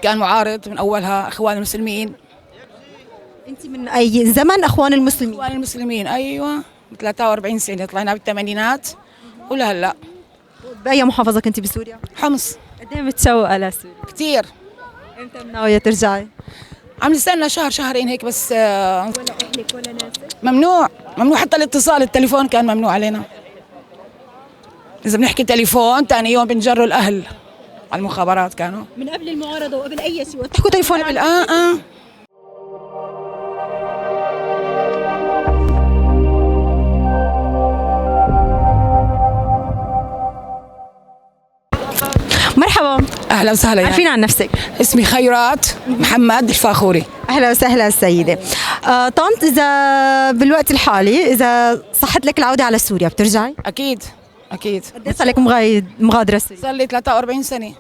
كان معارض من أولها إخوان المسلمين. انت من اي زمن اخوان المسلمين؟ إخوان المسلمين أيوة، 43 سنة، طلعنا بالثمانينات ولهلا. باي محافظه كنتي بسوريا؟ حمص. قد ايه متشوقه لسوريا؟ كتير. امتى ناويه ترجعي؟ عم نستنى شهر شهرين هيك بس. ولا اهلك ولا ناسك؟ ممنوع حتى الاتصال، التليفون كان ممنوع علينا. إذا بنحكي تليفون تاني يوم بنجروا الأهل على المخابرات كانوا. من قبل المعارضه وقبل اي شيء تحكوا تليفون قبل مرحبا. أهلا وسهلا. عارفين عن نفسك؟ اسمي خيرات محمد الفاخوري. اهلا وسهلا سيدة. طنط، اذا بالوقت الحالي اذا صحت لك العودة على سوريا بترجعي؟ أكيد. قد صار لك مغادرة سوريا؟ صار لي 43 سنة.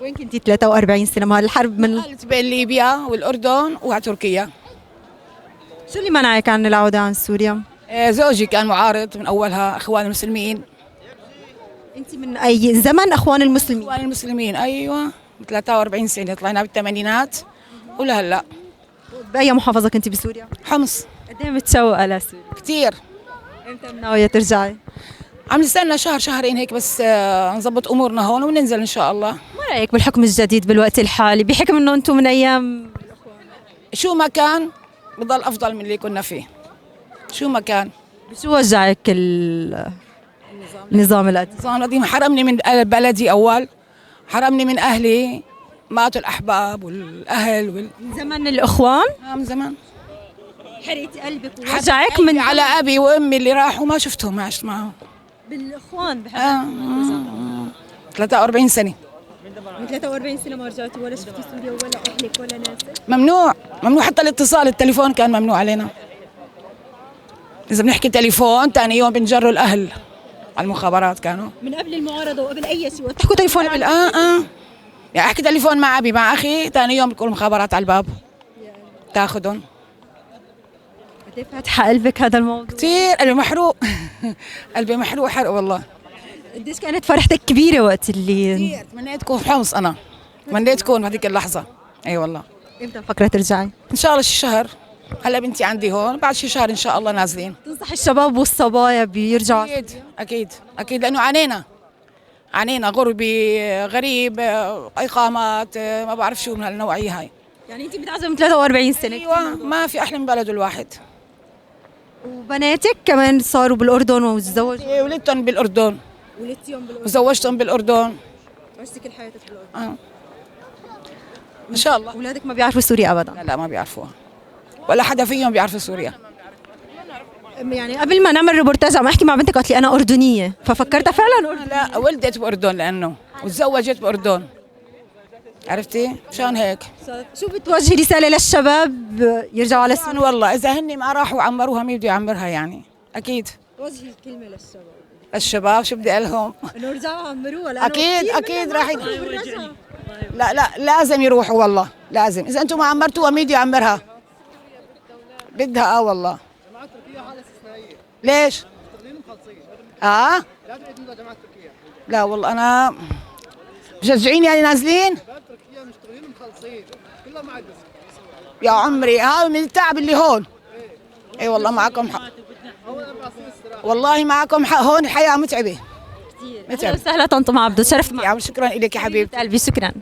وين كنتي 43 سنة؟ ما الحرب من نقلت بين ليبيا والأردن وتركيا. شو اللي منعك عن العودة عن سوريا؟ زوجي كان معارض من أولها إخوان المسلمين. انت من اي زمن اخوان المسلمين؟ إخوان المسلمين أيوة، 43 سنة، طلعنا بالثمانينات ولهلا. باي محافظة كنتي بسوريا؟ حمص. قد ايه متشوقة لسوريا؟ كتير. امتى ناوية ترجعي؟ عم نستنى شهر شهرين هيك بس. نظبط أمورنا هون وننزل إن شاء الله. ما رأيك بالحكم الجديد بالوقت الحالي، بحكم انه انتم من ايام شو ما كان بضل أفضل من اللي كنا فيه. شو ما كان. شو وجعك النظام القديم؟ النظام القديم حرمني من بلدي أول، حرمني من أهلي، ماتوا الأحباب والأهل من زمن الاخوان؟ من زمان. حرقتي قلبك ووجعك من على أبي وأمي اللي راحوا ما شفتهم، ما عشت معهم. بالاخوان 43 سنة. من 43 سنة ما رجعتي ولا شفتي سوريا ولا اهلك ولا ناسك؟ ممنوع حتى الاتصال، التليفون كان ممنوع علينا. إذا بنحكي تليفون تاني يوم بنجروا الأهل على المخابرات كانوا. من قبل المعارضة وقبل أي شيء تحكوا تليفون قبل يعني أحكي تليفون مع أبي مع أخي، تاني يوم بتكون المخابرات على الباب تاخذهم. قد فاتحة قلبك هذا الموضوع؟ كثير قلبي محروق. قلبي محروق حرق والله. قديش كانت فرحتك كبيرة وقت اللي كثير تمنيت كون حمص، أنا تمنيت كون بهذيك اللحظة. أي والله. امتى مفكرة ترجعي؟ إن شاء الله شي شهر. هلا بنتي عندي هون، بعد شي شهر إن شاء الله نازلين. تنصح الشباب والصبايا بيرجعوا؟ أكيد لأنه عانينا غربة، غريب، إقامات، ما بعرف شو من هالنوعية هاي. يعني أنت متعزمة 43 سنة؟ أيوة، ما في أحلى من بلد الواحد. وبناتك كمان صاروا بالأردن وتزوجوا؟ ولدتهم بالأردن. ولدتيهم بالأردن؟ وزوجتهم بالأردن. عشتي كل حياتك بالأردن؟ إن شاء الله. أولادك ما بيعرفوا سوريا أبدا؟ لا ما بيعرفوها، ولا حدا فيهم بيعرف سوريا. يعني قبل ما نعمل ريبورتاج عم احكي مع بنتك قالت لي انا اردنيه، ففكرتها فعلا اردنيه. لا ولدت باردن لانه وتزوجت باردن، عرفتي؟ مشان هيك. شو بتوجهي رساله للشباب يرجعوا على سوريا؟ والله اذا هن ما راحوا عمروها مين بده يعمرها يعني. اكيد وجهي كلمه للشباب شو بدي اقول لهم؟ انه رجعوا عمروها. اكيد راح لا لازم يروحوا والله، لازم. اذا انتم ما عمرتوها مين بده يعمرها؟ بدها والله. ليش؟ لا والله انا مشجعين يعني نازلين؟ تركيا مشتغلين مخلصين كلها معدس يا عمري هاي من التعب اللي هون. اي والله معكم حق، والله معكم حق، هون الحياة متعبة كثير. اهلا وسهلا طنط عبدو، شرفت معك. شكرا لك يا حبيبتي قلبي، شكرا.